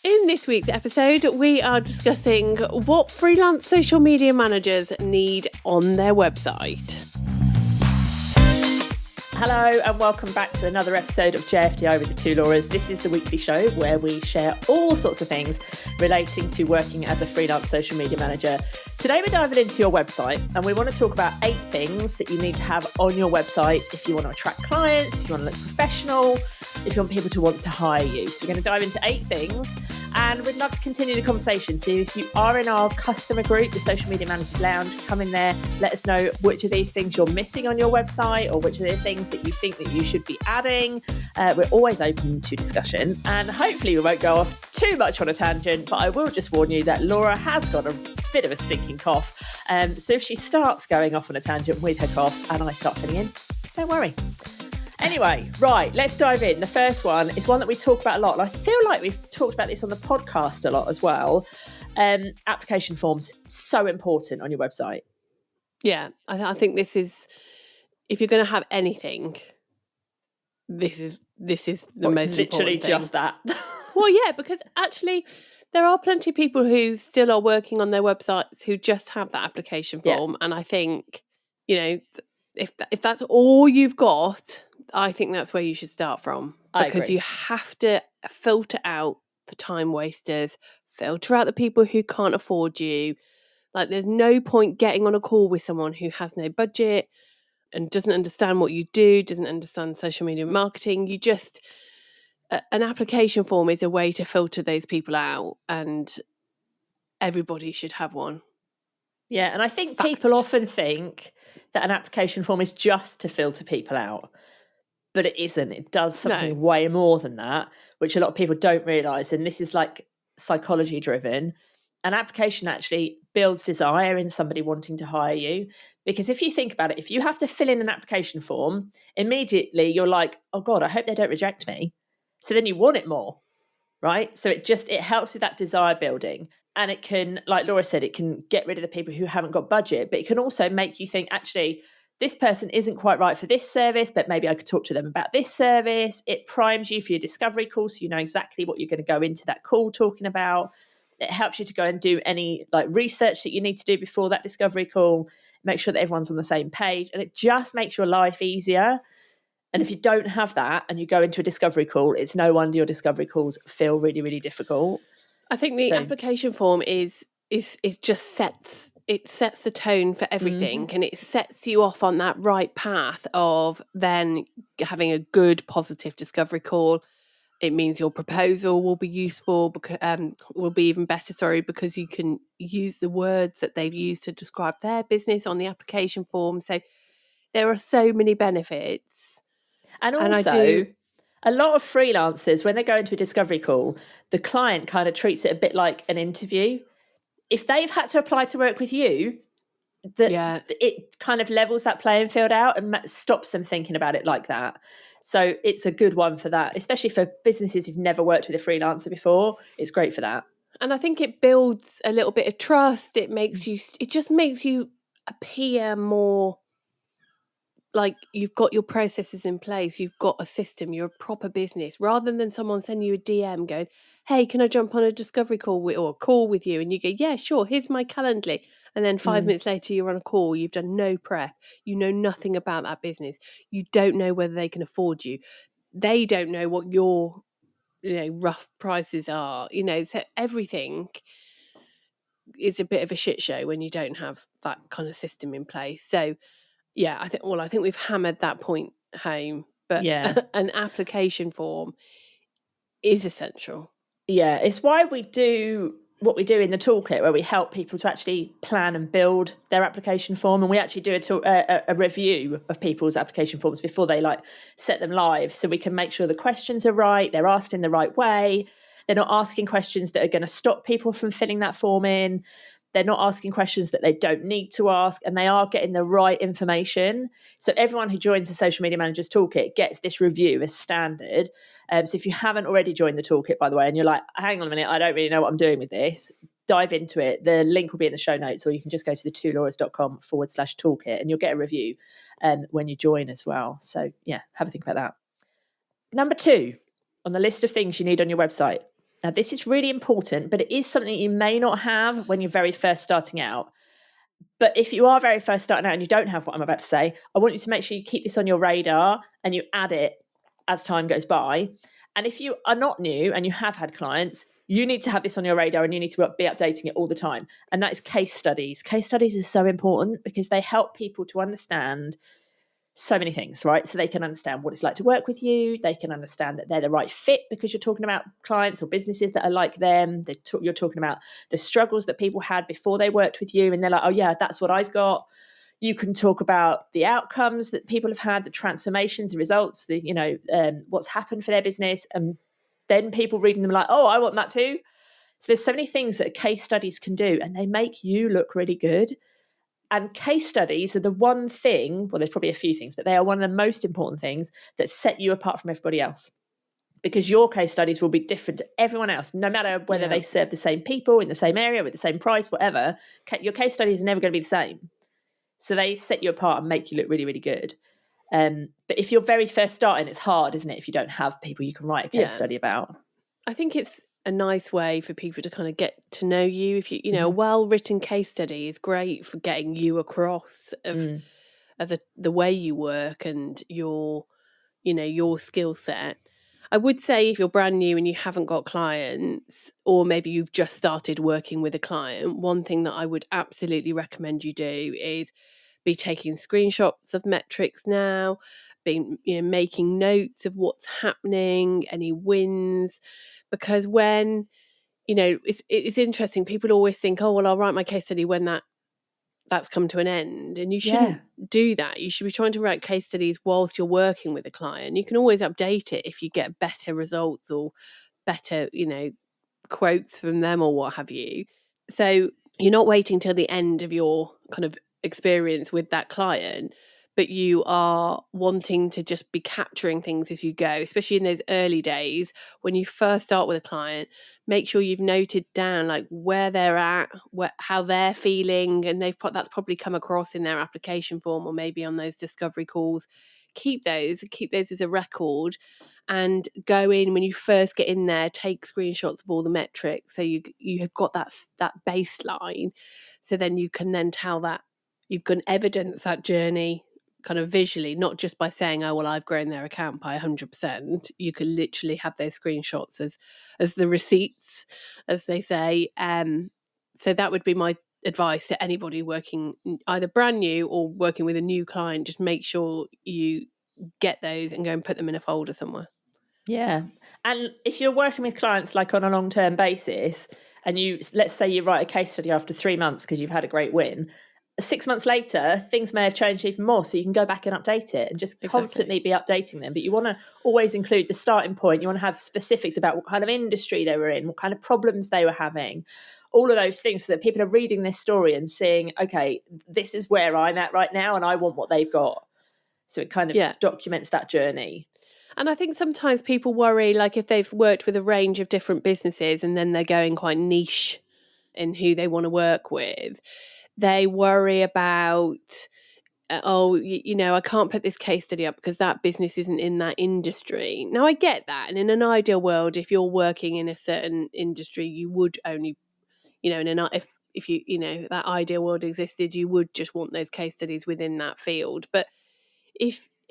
in this week's episode, we are discussing what freelance social media managers need on their website. Hello and welcome back to another episode of JFDI with the two Lauras. This is the weekly show where we share all sorts of things relating to working as a freelance social media manager. Today we're diving into your website and we want to talk about 8 things that you need to have on your website if you want to attract clients, if you want to look professional, if you want people to want to hire you. So we're going to dive into 8 things and we'd love to continue the conversation. So if you are in our customer group, the Social Media Managers Lounge, come in there, let us know which of these things you're missing on your website or which of the things that you think that you should be adding. We're always open to discussion and hopefully we won't go off too much on a tangent, but I will just warn you that Laura has got a bit of a stinking cough. So if she starts going off on a tangent with her cough and I start filling in, don't worry. Anyway, right, let's dive in. The first one is one that we talk about a lot. And I feel like we've talked about this on the podcast a lot as well. Application forms, so important on your website. Yeah, I think this is, if you're going to have anything, this is the most literally important thing. Just that. Well, yeah, because actually there are plenty of people who still are working on their websites who just have that application form. Yeah. And I think, if that's all you've got, I think that's where you should start from. Because you have to filter out the time wasters, filter out the people who can't afford you. Like, there's no point getting on a call with someone who has no budget and doesn't understand what you do, doesn't understand social media marketing. You just, an application form is a way to filter those people out, and everybody should have one. Yeah, and I think people often think that an application form is just to filter people out, but it isn't. It does something way more than that, which a lot of people don't realise, and this is like psychology driven. An application actually builds desire in somebody wanting to hire you, because if you think about it, if you have to fill in an application form, immediately you're like, oh God, I hope they don't reject me. So then you want it more, right? So it helps with that desire building. And it can, like Laura said, it can get rid of the people who haven't got budget, but it can also make you think, actually, this person isn't quite right for this service, but maybe I could talk to them about this service. It primes you for your discovery call, so you know exactly what you're going to go into that call talking about. It helps you to go and do any research that you need to do before that discovery call, make sure that everyone's on the same page, and it just makes your life easier. And if you don't have that and you go into a discovery call, it's no wonder your discovery calls feel really, really difficult. I think the application form it just sets the tone for everything, and it sets you off on that right path of then having a good, positive discovery call. It means your proposal will be useful, because will be even better, because you can use the words that they've used to describe their business on the application form. So there are so many benefits. And also, a lot of freelancers, when they go into a discovery call, the client kind of treats it a bit like an interview. If they've had to apply to work with you, it kind of levels that playing field out and stops them thinking about it like that. So it's a good one for that, especially for businesses who've never worked with a freelancer before. It's great for that. And I think it builds a little bit of trust. It just makes you appear more like you've got your processes in place, you've got a system, you're a proper business, rather than someone sending you a DM going, hey, can I jump on a discovery call or a call with you? And you go, yeah, sure, here's my Calendly. And then 5 minutes later, you're on a call, you've done no prep, you know nothing about that business, you don't know whether they can afford you, they don't know what your rough prices are, so everything is a bit of a shit show when you don't have that kind of system in place. So yeah, I think we've hammered that point home, but an application form is essential. Yeah, it's why we do what we do in the toolkit, where we help people to actually plan and build their application form. And we actually do a review of people's application forms before they set them live, so we can make sure the questions are right, they're asked in the right way, they're not asking questions that are going to stop people from filling that form in. They're not asking questions that they don't need to ask, and they are getting the right information. So everyone who joins the Social Media Managers Toolkit gets this review as standard. So if you haven't already joined the toolkit, by the way, and you're like, hang on a minute, I don't really know what I'm doing with this, dive into it. The link will be in the show notes, or you can just go to the2lauras.com/toolkit and you'll get a review when you join as well. So yeah, have a think about that. Number 2 on the list of things you need on your website, Now, this is really important, but it is something you may not have when you're very first starting out. But if you are very first starting out and you don't have what I'm about to say, I want you to make sure you keep this on your radar and you add it as time goes by. And if you are not new and you have had clients, you need to have this on your radar and you need to be updating it all the time. And that is case studies. Case studies are so important because they help people to understand so many things, right? So they can understand what it's like to work with you. They can understand that they're the right fit because you're talking about clients or businesses that are like them. You're talking about the struggles that people had before they worked with you. And they're like, oh yeah, that's what I've got. You can talk about the outcomes that people have had, the transformations, the results, what's happened for their business. And then people reading them like, oh, I want that too. So there's so many things that case studies can do, and they make you look really good. And case studies are the one thing, well, there's probably a few things, but they are one of the most important things that set you apart from everybody else. Because your case studies will be different to everyone else, no matter whether they serve the same people in the same area with the same price, whatever. Your case studies are never going to be the same. So they set you apart and make you look really, really good. But if you're very first starting, it's hard, isn't it? If you don't have people you can write a case study about. I think it's a nice way for people to kind of get to know you. If a well-written case study is great for getting you across of the way you work and your skill set. I would say if you're brand new and you haven't got clients, or maybe you've just started working with a client, one thing that I would absolutely recommend you do is be taking screenshots of metrics now, making notes of what's happening, any wins, because when it's interesting, people always think, oh well, I'll write my case study when that's come to an end, and you shouldn't do that. You should be trying to write case studies whilst you're working with a client. You can always update it if you get better results or better quotes from them or what have you. So you're not waiting till the end of your kind of experience with that client, but you are wanting to just be capturing things as you go, especially in those early days when you first start with a client. Make sure you've noted down like where they're at, how they're feeling, and that's probably come across in their application form or maybe on those discovery calls. Keep those as a record, and go in when you first get in there, take screenshots of all the metrics so you have got that baseline, so then you can then tell that you've got evidence that journey kind of visually, not just by saying, oh well, I've grown their account by 100%. You can literally have those screenshots as the receipts, as they say. So that would be my advice to anybody working either brand new or working with a new client. Just make sure you get those and go and put them in a folder somewhere. Yeah. And if you're working with clients like on a long-term basis, and let's say you write a case study after 3 months because you've had a great win, 6 months later, things may have changed even more. So you can go back and update it and just constantly be updating them. But you want to always include the starting point. You want to have specifics about what kind of industry they were in, what kind of problems they were having, all of those things, so that people are reading this story and seeing, okay, this is where I'm at right now and I want what they've got. So it kind of documents that journey. And I think sometimes people worry, like if they've worked with a range of different businesses and then they're going quite niche in who they want to work with, they worry about, I can't put this case study up because that business isn't in that industry. Now, I get that. And in an ideal world, if you're working in a certain industry, you would only, if that ideal world existed, you would just want those case studies within that field. But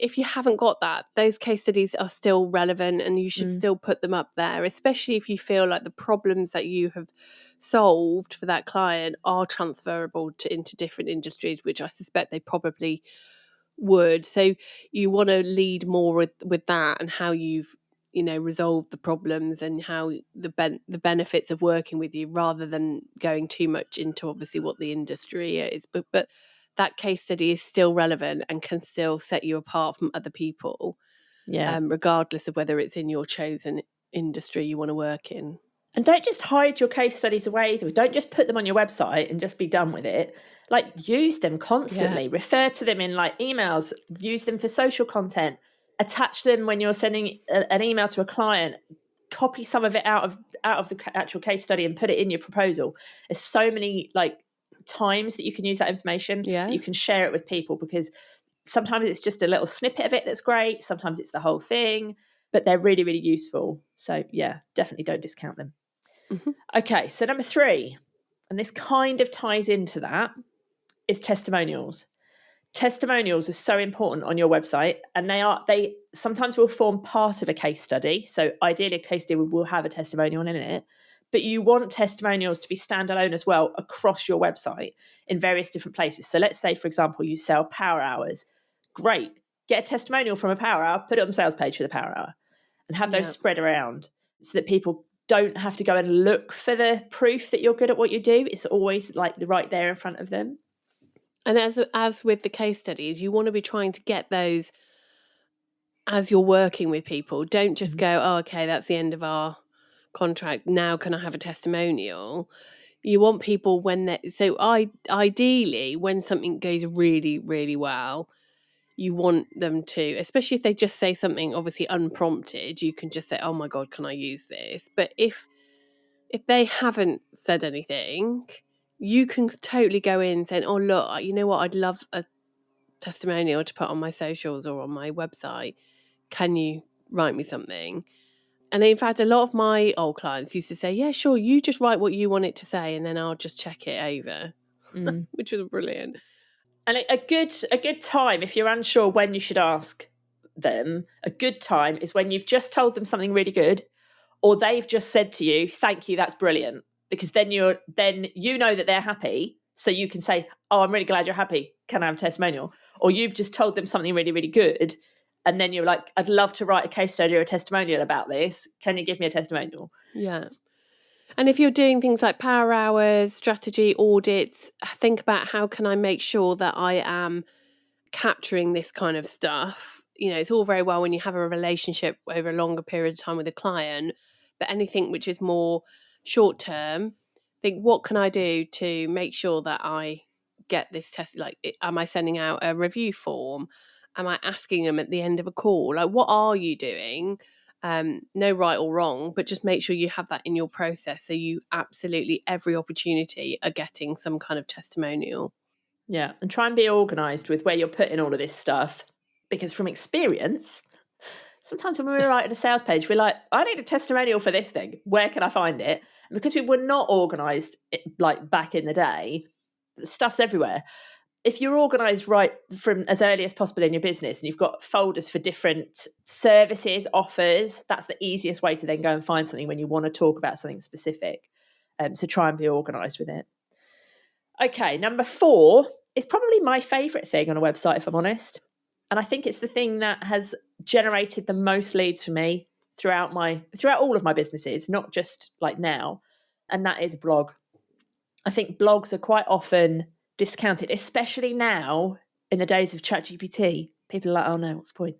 if you haven't got that, those case studies are still relevant and you should still put them up there, especially if you feel like the problems that you have solved for that client are transferable into different industries, which I suspect they probably would. So you want to lead more with that and how you've resolved the problems and how the benefits of working with you, rather than going too much into obviously what the industry is. But that case study is still relevant and can still set you apart from other people, regardless of whether it's in your chosen industry you want to work in. And don't just hide your case studies away. Don't just put them on your website and just be done with it. Like, use them constantly. Refer to them in like emails. Use them for social content. Attach them when you're sending an email to a client. Copy some of it out of the actual case study and put it in your proposal. There's so many like times that you can use that information, that you can share it with people, because sometimes it's just a little snippet of it that's great. Sometimes it's the whole thing. but they're really, really useful. So yeah, definitely don't discount them. Mm-hmm. Okay, so number 3, and this kind of ties into that, is testimonials. Testimonials are so important on your website, and they sometimes will form part of a case study. So ideally a case study will have a testimonial in it, but you want testimonials to be standalone as well across your website in various different places. So let's say, for example, you sell power hours. Great. Get a testimonial from a power hour, put it on the sales page for the power hour, and have those spread around so that people don't have to go and look for the proof that you're good at what you do. It's always like right there in front of them. And as with the case studies, you want to be trying to get those as you're working with people. Don't just go, oh, okay, that's the end of our contract. Now can I have a testimonial? You want people ideally when something goes really, really well, you want them to, especially if they just say something obviously unprompted, you can just say, oh my God, can I use this? But if they haven't said anything, you can totally go in saying, oh, look, you know what, I'd love a testimonial to put on my socials or on my website. Can you write me something? And in fact, a lot of my old clients used to say, yeah, sure, you just write what you want it to say and then I'll just check it over, which was brilliant. And a good time, if you're unsure when you should ask them, a good time is when you've just told them something really good, or they've just said to you, thank you, that's brilliant. Because then you know that they're happy. So you can say, oh, I'm really glad you're happy. Can I have a testimonial? Or you've just told them something really, really good. And then you're like, I'd love to write a case study or a testimonial about this. Can you give me a testimonial? Yeah. And if you're doing things like power hours, strategy, audits, think about how can I make sure that I am capturing this kind of stuff. You know, it's all very well when you have a relationship over a longer period of time with a client, but anything which is more short term, think what can I do to make sure that I get this test? Like, am I sending out a review form? Am I asking them at the end of a call? Like, what are you doing? No right or wrong, but just make sure you have that in your process so you absolutely every opportunity are getting some kind of testimonial. Yeah, and try and be organised with where you're putting all of this stuff, because from experience, sometimes when we're writing a sales page, we're like, I need a testimonial for this thing. Where can I find it? And because we were not organised like back in the day, stuff's everywhere. If you're organised right from as early as possible in your business and you've got folders for different services, offers, that's the easiest way to then go and find something when you want to talk about something specific. So try and be organised with it. Okay, number 4 is probably my favourite thing on a website, if I'm honest. And I think it's the thing that has generated the most leads for me throughout all of my businesses, not just like now. And that is blog. I think blogs are quite often discounted, especially now in the days of ChatGPT. People are like, oh no, what's the point?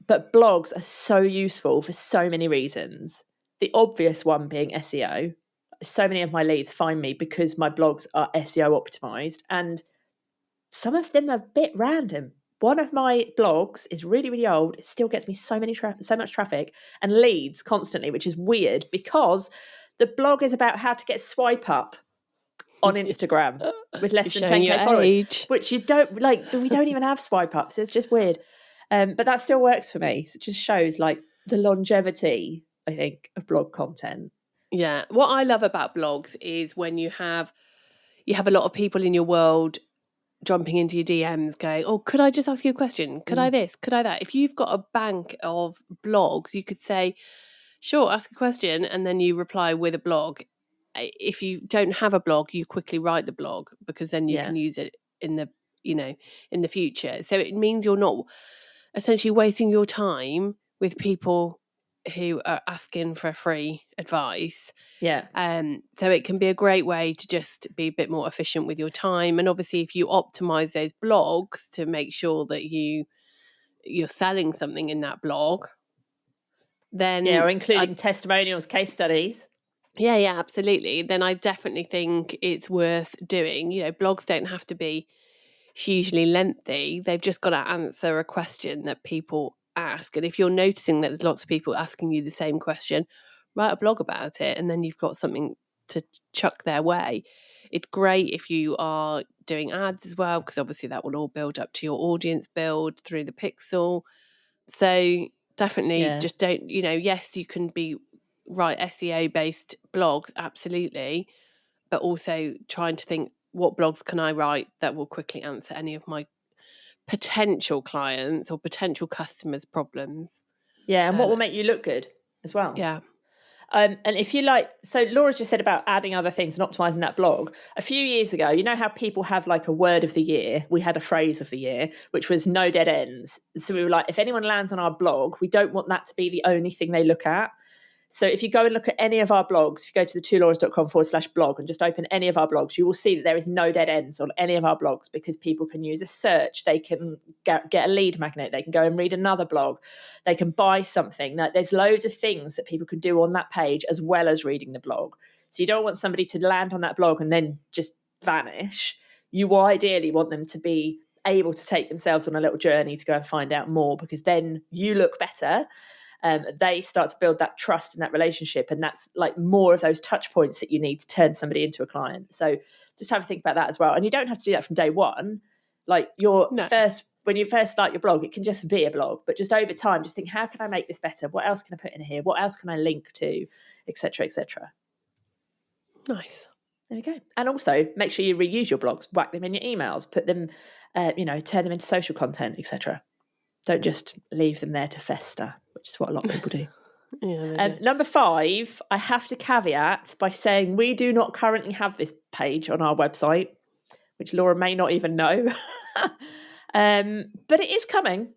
But blogs are so useful for so many reasons. The obvious one being SEO. So many of my leads find me because my blogs are SEO optimized, and some of them are a bit random. One of my blogs is really, really old. It still gets me so much traffic and leads constantly, which is weird because the blog is about how to get swipe up on Instagram with less than 10k followers, which you don't like. We don't even have swipe ups. It's just weird. But that still works for me. So it just shows like the longevity, I think, of blog content. Yeah. What I love about blogs is when you have a lot of people in your world jumping into your DMs going, oh, could I just ask you a question? Could I this? Could I that? If you've got a bank of blogs, you could say, sure, ask a question, and then you reply with a blog. If you don't have a blog, you quickly write the blog because then you can use it in the future. So it means you're not essentially wasting your time with people who are asking for free advice. Yeah. So it can be a great way to just be a bit more efficient with your time. And obviously if you optimize those blogs to make sure that you're selling something in that blog, then or including testimonials, case studies. Yeah, absolutely. Then I definitely think it's worth doing. Blogs don't have to be hugely lengthy. They've just got to answer a question that people ask. And if you're noticing that there's lots of people asking you the same question, write a blog about it, and then you've got something to chuck their way. It's great if you are doing ads as well, because obviously that will all build up to your audience build through the pixel. So definitely just don't, yes, you can write SEO based blogs, absolutely, but also trying to think, what blogs can I write that will quickly answer any of my potential clients or potential customers' problems. Yeah, and what will make you look good as well. Yeah. And if you so Laura's just said about adding other things and optimizing that blog. A few years ago, you know how people have like a word of the year? We had a phrase of the year, which was no dead ends. So we were like, if anyone lands on our blog, we don't want that to be the only thing they look at. So if you go and look at any of our blogs, if you go to the twolauras.com/blog and just open any of our blogs, you will see that there is no dead ends on any of our blogs, because people can use a search, they can get a lead magnet, they can go and read another blog, they can buy something. There's loads of things that people can do on that page as well as reading the blog. So you don't want somebody to land on that blog and then just vanish. You ideally want them to be able to take themselves on a little journey to go and find out more, because then you look better. They start to build that trust in that relationship, and that's like more of those touch points that you need to turn somebody into a client. So just have to think about that as well. And you don't have to do that from day one. Like when you first start your blog, it can just be a blog, but just over time, just think, how can I make this better? What else can I put in here? What else can I link to, etc., etc. Nice. There we go. And also make sure you reuse your blogs, whack them in your emails, put them, turn them into social content, etc. Don't just leave them there to fester, which is what a lot of people do. Yeah, number 5, I have to caveat by saying we do not currently have this page on our website, which Laura may not even know. But it is coming.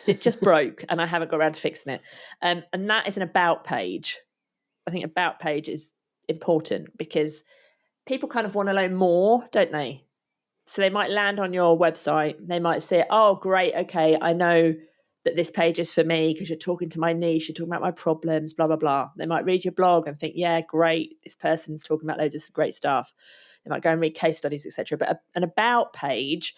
It just broke and I haven't got around to fixing it. And that is an about page. I think about page is important because people kind of want to know more, don't they? So they might land on your website. They might say, oh, great. Okay, I know that this page is for me because you're talking to my niche. You're talking about my problems, blah, blah, blah. They might read your blog and think, yeah, great. This person's talking about loads of great stuff. They might go and read case studies, etc. But an about page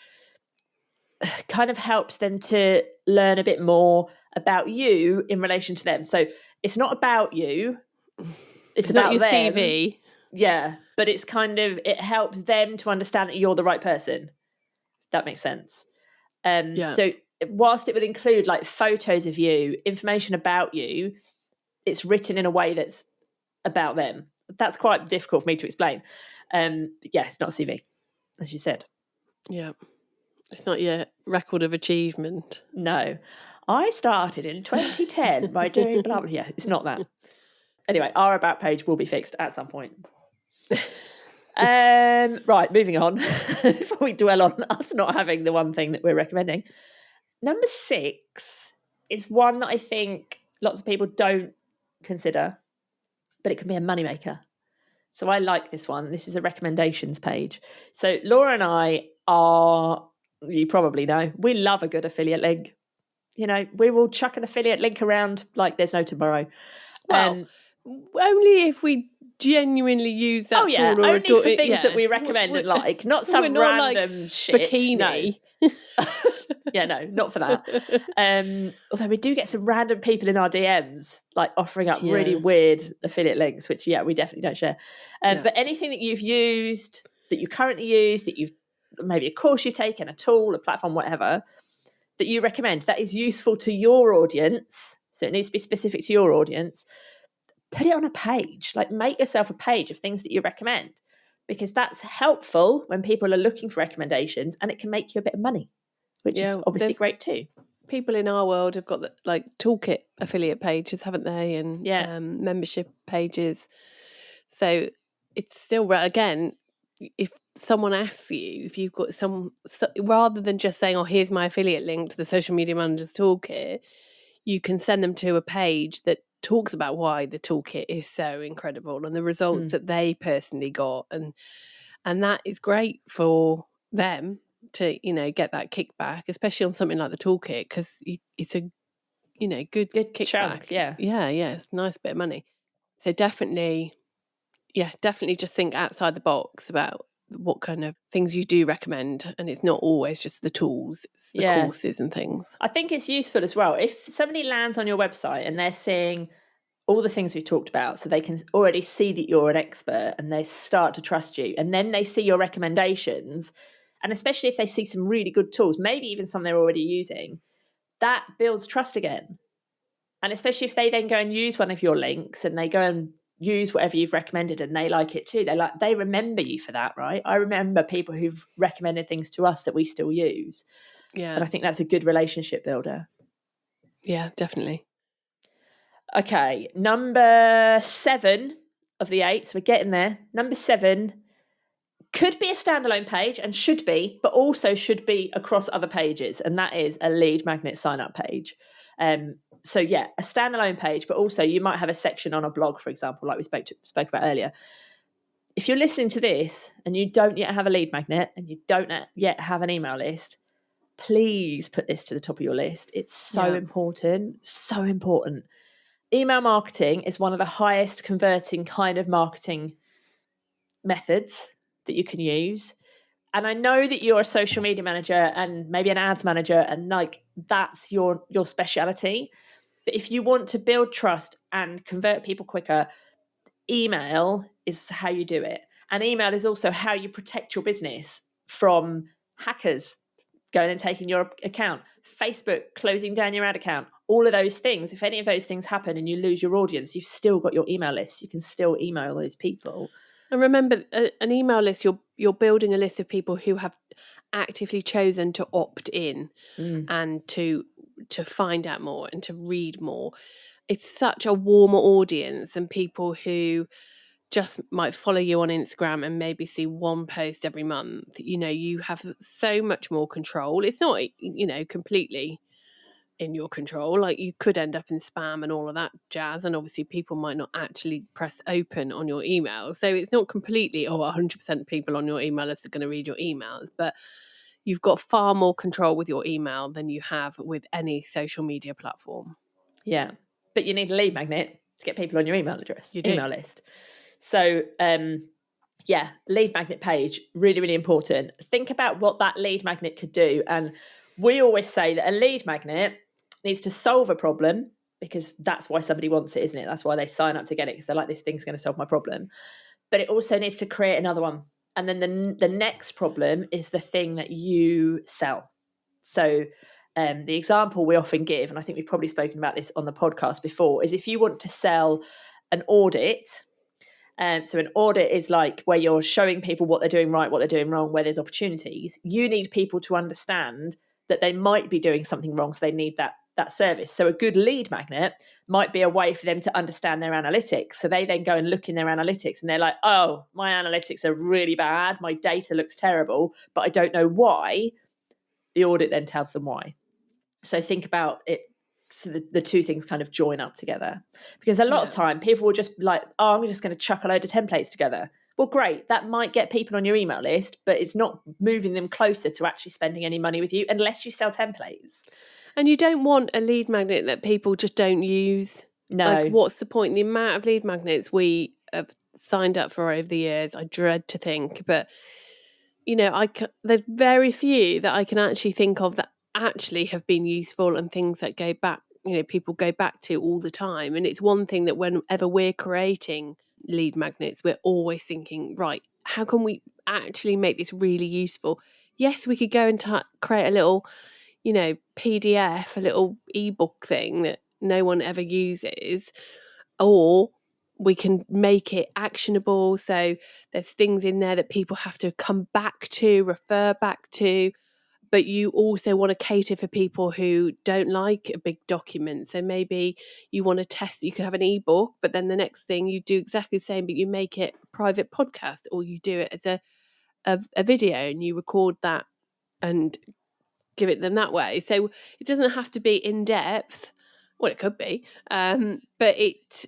kind of helps them to learn a bit more about you in relation to them. So it's not about you. It's about not your them. CV. Yeah, but it's it helps them to understand that you're the right person. That makes sense. So whilst it would include like photos of you, information about you, it's written in a way that's about them. That's quite difficult for me to explain. It's not a CV, as you said. Yeah. It's not your record of achievement. No. I started in 2010 by doing blah, blah. Yeah, it's not that. Anyway, our about page will be fixed at some point. Right, moving on. Before we dwell on us not having the one thing that we're recommending. Number 6 is one that I think lots of people don't consider, but it can be a moneymaker. So I like this one. This is a recommendations page. So Laura and I are, you probably know, we love a good affiliate link. We will chuck an affiliate link around like there's no tomorrow. Well, only if we genuinely use that tool, or only for things that we recommend and like, not some random like shit bikini. No. Yeah, no, not for that. Although we do get some random people in our DMs like offering up really weird affiliate links, which we definitely don't share. But anything that you've used, that you currently use, that you've maybe a course you've taken, a tool, a platform, whatever, that you recommend that is useful to your audience, so it needs to be specific to your audience, put it on a page. Like, make yourself a page of things that you recommend, because that's helpful when people are looking for recommendations, and it can make you a bit of money, which is obviously great too. People in our world have got like toolkit affiliate pages, haven't they? And membership pages. So it's still, again, if someone asks you, if you've got rather than just saying, oh, here's my affiliate link to the Social Media Manager's Toolkit, you can send them to a page that talks about why the toolkit is so incredible and the results that they personally got. And that is great for them to, get that kickback, especially on something like the toolkit, because it's a, good kickback. Chunk, yeah. It's a nice bit of money. So definitely just think outside the box about what kind of things you do recommend. And it's not always just the tools, it's the courses and things. I think it's useful as well. If somebody lands on your website and they're seeing all the things we've talked about, so they can already see that you're an expert and they start to trust you, and then they see your recommendations, and especially if they see some really good tools, maybe even some they're already using, that builds trust again. And especially if they then go and use one of your links and they go and use whatever you've recommended and they like it too, they remember you for that, right? I remember people who've recommended things to us that we still use. Yeah. And I think that's a good relationship builder. Yeah, definitely. Okay, number 7 of the 8, so we're getting there. Number 7 could be a standalone page and should be, but also should be across other pages, and that is a lead magnet sign-up page. So yeah, a standalone page, but also you might have a section on a blog, for example, like we spoke about earlier. If you're listening to this and you don't yet have a lead magnet and you don't yet have an email list, please put this to the top of your list. It's so important, so important. Email marketing is one of the highest converting kind of marketing methods that you can use. And I know that you're a social media manager and maybe an ads manager, and like that's your speciality. But if you want to build trust and convert people quicker, email is how you do it. And email is also how you protect your business from hackers going and taking your account, Facebook closing down your ad account, all of those things. If any of those things happen and you lose your audience, you've still got your email list. You can still email those people. And remember, an email list, you're building a list of people who have actively chosen to opt in and to find out more and to read more. It's such a warmer audience than people who just might follow you on Instagram and maybe see one post every month. You have so much more control. It's not, completely in your control. Like, you could end up in spam and all of that jazz, and obviously people might not actually press open on your email, so it's not completely 100% people on your email list are going to read your emails, but you've got far more control with your email than you have with any social media platform. Yeah, but you need a lead magnet to get people on your email list. So yeah, lead magnet page, really, really important. Think about what that lead magnet could do. And we always say that a lead magnet needs to solve a problem, because that's why somebody wants it, isn't it? That's why they sign up to get it, because they're like, this thing's going to solve my problem. But it also needs to create another one. And then the next problem is the thing that you sell. So the example we often give, and I think we've probably spoken about this on the podcast before, is if you want to sell an audit. So an audit is like where you're showing people what they're doing right, what they're doing wrong, where there's opportunities. You need people to understand that they might be doing something wrong, so they need that service. So a good lead magnet might be a way for them to understand their analytics. So they then go and look in their analytics and they're like, oh, my analytics are really bad. My data looks terrible, but I don't know why. The audit then tells them why. So think about it. So the two things kind of join up together, because a lot of time people will just like, oh, I'm just going to chuck a load of templates together. Well, great. That might get people on your email list, but it's not moving them closer to actually spending any money with you unless you sell templates. And you don't want a lead magnet that people just don't use. No. Like, what's the point? The amount of lead magnets we have signed up for over the years, I dread to think. But, there's very few that I can actually think of that actually have been useful and things that go back, people go back to all the time. And it's one thing that whenever we're creating lead magnets, we're always thinking, right, how can we actually make this really useful? Yes, we could go and create a little PDF, a little ebook thing that no one ever uses, or we can make it actionable. So there's things in there that people have to come back to, refer back to, but you also want to cater for people who don't like a big document. So maybe you want to test, you could have an ebook, but then the next thing you do exactly the same, but you make it a private podcast, or you do it as a video and you record that and give it them that way. So it doesn't have to be in depth. Well, it could be, but it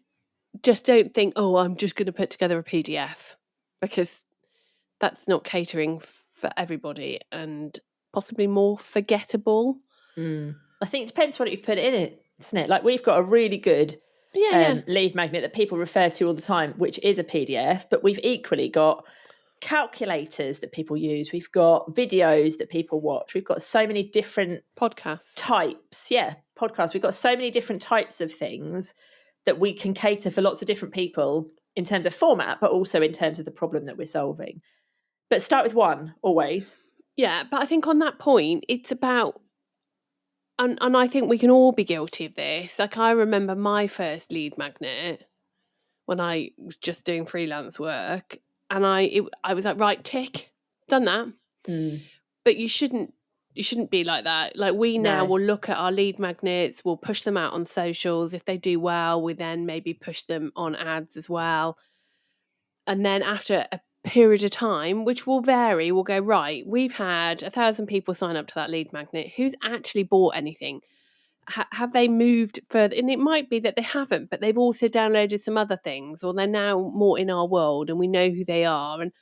just don't think, oh, I'm just going to put together a PDF, because that's not catering for everybody and possibly more forgettable. I think it depends what you've put in it, isn't it? Like, we've got a really good lead magnet that people refer to all the time, which is a PDF, but we've equally got calculators that people use. We've got videos that people watch. We've got so many different podcasts types. Yeah, podcasts. We've got so many different types of things that we can cater for lots of different people in terms of format, but also in terms of the problem that we're solving. But start with one always. Yeah, but I think on that point, it's about And I think we can all be guilty of this. Like, I remember my first lead magnet when I was just doing freelance work, and I was like, right, tick, done that. But you shouldn't be like that. Like, we now will look at our lead magnets, we'll push them out on socials. If they do well, we then maybe push them on ads as well. And then after a period of time, which will vary, we'll go, right, we've had 1,000 people sign up to that lead magnet. Who's actually bought anything? Have they moved further? And it might be that they haven't, but they've also downloaded some other things, or they're now more in our world and we know who they are. And,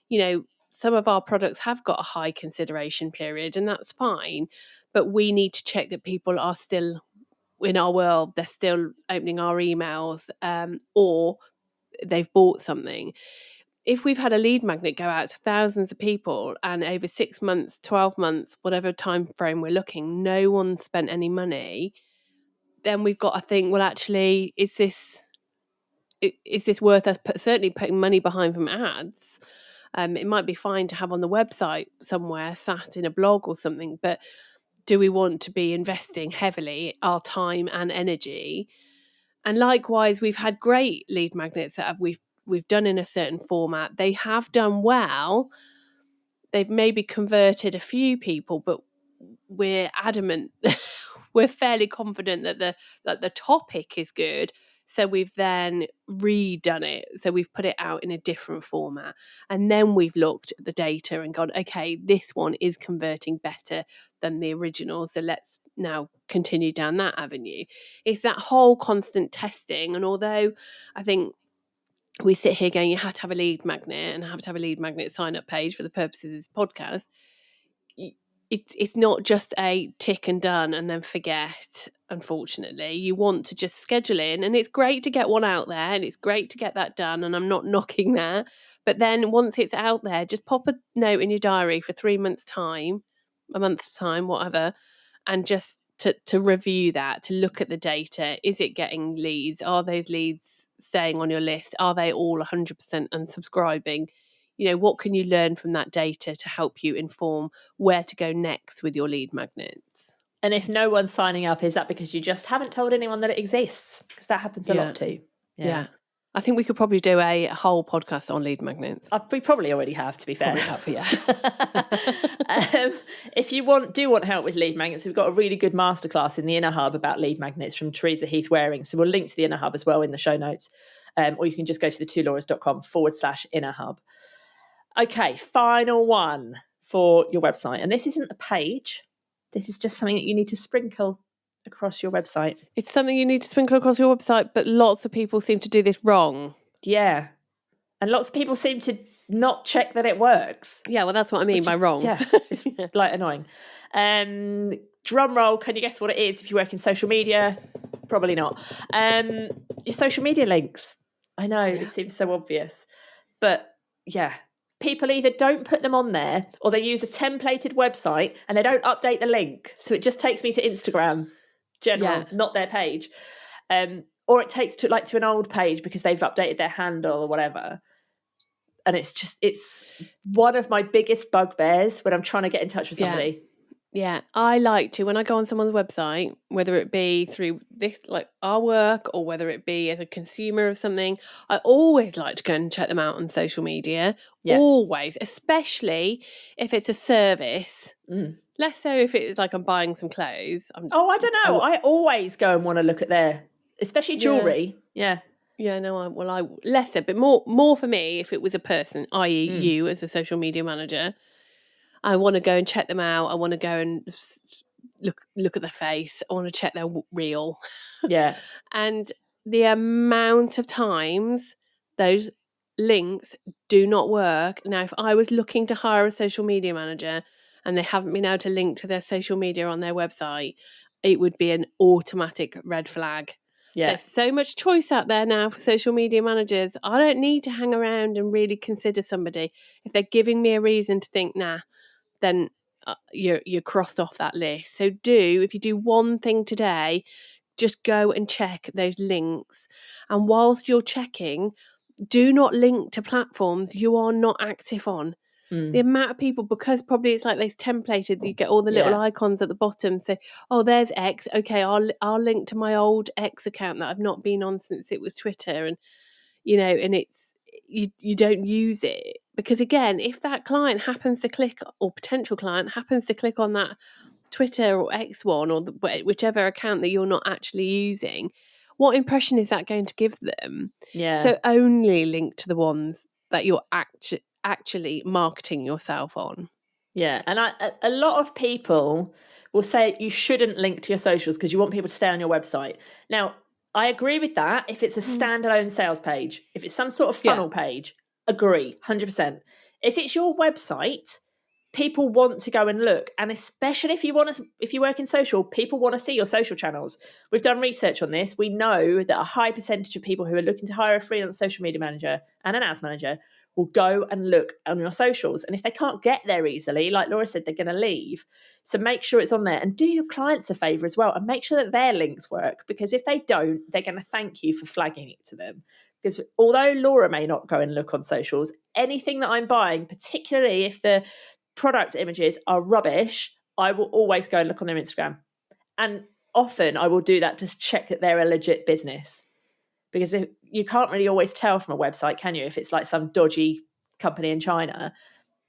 you know, some of our products have got a high consideration period, and that's fine. But we need to check that people are still in our world, they're still opening our emails, or they've bought something. If we've had a lead magnet go out to thousands of people and over 6 months, 12 months, whatever time frame we're looking, no one spent any money, then we've got to think, well, actually, is this worth us certainly putting money behind from ads? It might be fine to have on the website somewhere, sat in a blog or something, but do we want to be investing heavily our time and energy? And likewise, we've had great lead magnets that we've done in a certain format. They have done well. They've maybe converted a few people, but we're adamant, we're fairly confident that the topic is good. So we've then redone it. So we've put it out in a different format. And then we've looked at the data and gone, okay, this one is converting better than the original. So let's now continue down that avenue. It's that whole constant testing. And although I think we sit here going, you have to have a lead magnet and have to have a lead magnet sign up page for the purposes of this podcast, it's not just a tick and done and then forget. Unfortunately, you want to just schedule in, and it's great to get one out there and it's great to get that done, and I'm not knocking that. But then once it's out there, just pop a note in your diary for 3 months time, a month's time, whatever, and just to review that, to look at the data. Is it getting leads? Are those leads staying on your list? Are they all 100% unsubscribing? You know, what can you learn from that data to help you inform where to go next with your lead magnets? And if no one's signing up, is that because you just haven't told anyone that it exists? Because that happens a lot too. Yeah. I think we could probably do a whole podcast on lead magnets. We probably already have, to be fair. Yeah. If you do want help with lead magnets, we've got a really good masterclass in the Inner Hub about lead magnets from Teresa Heath Waring. So we'll link to the Inner Hub as well in the show notes. Or you can just go to the2lauras.com/Inner Hub. Okay, final one for your website. And this isn't a page. This is just something that you need to sprinkle across your website. It's something you need to sprinkle across your website, but lots of people seem to do this wrong. Yeah. And lots of people seem to not check that it works. Yeah, well, that's what I mean by wrong. Yeah, it's like annoying. Drum roll, can you guess what it is if you work in social media? Probably not. Your social media links. I know, it seems so obvious. But yeah, people either don't put them on there, or they use a templated website and they don't update the link. So it just takes me to Instagram, not their page. Or it takes to an old page because they've updated their handle or whatever. And it's one of my biggest bugbears when I'm trying to get in touch with somebody. Yeah, I like to, when I go on someone's website, whether it be through this, like our work, or whether it be as a consumer of something, I always like to go and check them out on social media. Yeah. Always, especially if it's a service. Less so if it's like I'm buying some clothes. I don't know. I always go and want to look at their, especially jewellery. Yeah. Yeah, no, I less so, but more for me if it was a person, i.e. you as a social media manager. I want to go and check them out. I want to go and look at their face. I want to check their reel. Yeah. And the amount of times those links do not work. Now, if I was looking to hire a social media manager and they haven't been able to link to their social media on their website, it would be an automatic red flag. Yeah. There's so much choice out there now for social media managers. I don't need to hang around and really consider somebody. If they're giving me a reason to think, nah, then you're crossed off that list. So if you do one thing today, just go and check those links. And whilst you're checking, do not link to platforms you are not active on. The amount of people, because probably it's like they've templated, you get all the little icons at the bottom. So, oh, there's X. Okay, I'll link to my old X account that I've not been on since it was Twitter, and and it's you don't use it because, again, if that client happens to click, or potential client happens to click on that Twitter or X one, or whichever account that you're not actually using, what impression is that going to give them? So only link to the ones that you're actually marketing yourself on. Yeah, and a lot of people will say you shouldn't link to your socials because you want people to stay on your website. Now, I agree with that if it's a standalone sales page. If it's some sort of funnel page, agree, 100%. If it's your website, people want to go and look, and especially if you work in social, people want to see your social channels. We've done research on this. We know that a high percentage of people who are looking to hire a freelance social media manager and an ads manager will go and look on your socials. And if they can't get there easily, like Laura said, they're going to leave. So make sure it's on there, and do your clients a favor as well and make sure that their links work, because if they don't, they're going to thank you for flagging it to them. Because although Laura may not go and look on socials, anything that I'm buying, particularly if the product images are rubbish, I will always go and look on their Instagram. And often I will do that to check that they're a legit business. Because you can't really always tell from a website, can you, if it's like some dodgy company in China?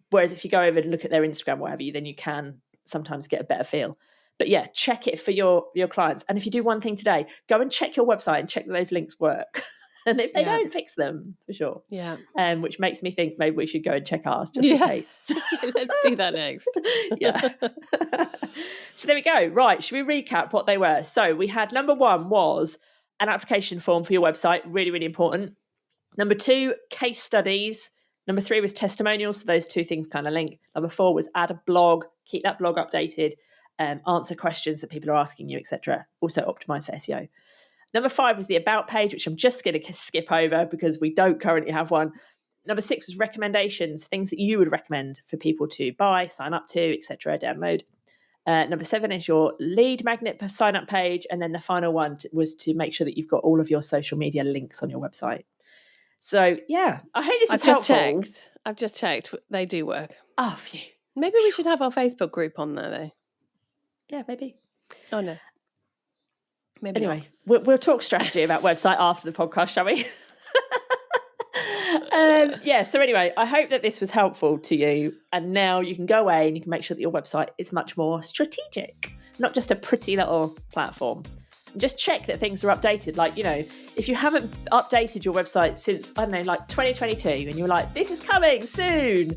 Whereas if you go over and look at their Instagram, what have you, then you can sometimes get a better feel. But yeah, check it for your clients. And if you do one thing today, go and check your website and check that those links work. And if they don't, fix them, for sure. Yeah. Which makes me think maybe we should go and check ours just in case. Let's do that next. Yeah. So there we go. Right. Should we recap what they were? So we had number 1 was an application form for your website. Really, really important. Number 2, case studies. Number 3 was testimonials. So those 2 things kind of link. Number 4 was add a blog. Keep that blog updated. Answer questions that people are asking you, etc. Also optimize for SEO. Number 5 was the about page, which I'm just going to skip over because we don't currently have one. Number 6 was recommendations, things that you would recommend for people to buy, sign up to, etc., download. Number 7 is your lead magnet sign up page. And then the final one was to make sure that you've got all of your social media links on your website. So, yeah, I hope this was helpful. I've just checked. They do work. Oh, phew. Maybe we should have our Facebook group on there, though. Yeah, maybe. Oh, no. Maybe anyway, we'll talk strategy about website after the podcast, shall we? So anyway, I hope that this was helpful to you, and now you can go away and you can make sure that your website is much more strategic, not just a pretty little platform. And just check that things are updated. Like, if you haven't updated your website since, I don't know, like 2022, and you're like, this is coming soon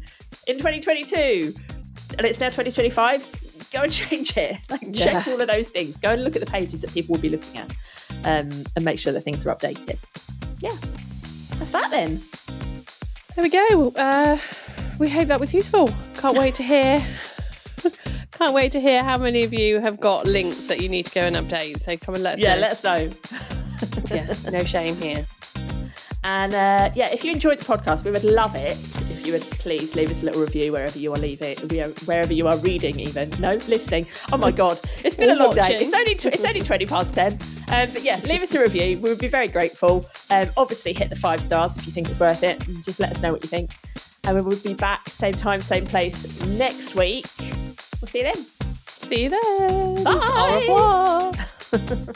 in 2022, and it's now 2025, go and change it. Check all of those things. Go and look at the pages that people will be looking at, and make sure that things are updated. Yeah, that's that then. There we go. We hope that was useful. Can't wait to hear. Can't wait to hear how many of you have got links that you need to go and update. So come and let us know. Yeah, let us know. Yeah, no shame here. And if you enjoyed the podcast, we would love it if you would please leave us a little review wherever you are reading, even. No, listening. Oh my God, it's been a long day. It's only 20 past 10. But yeah, leave us a review. We would be very grateful. Obviously, hit the 5 stars if you think it's worth it. And just let us know what you think. And we will be back same time, same place next week. We'll see you then. See you then. Bye. Au revoir.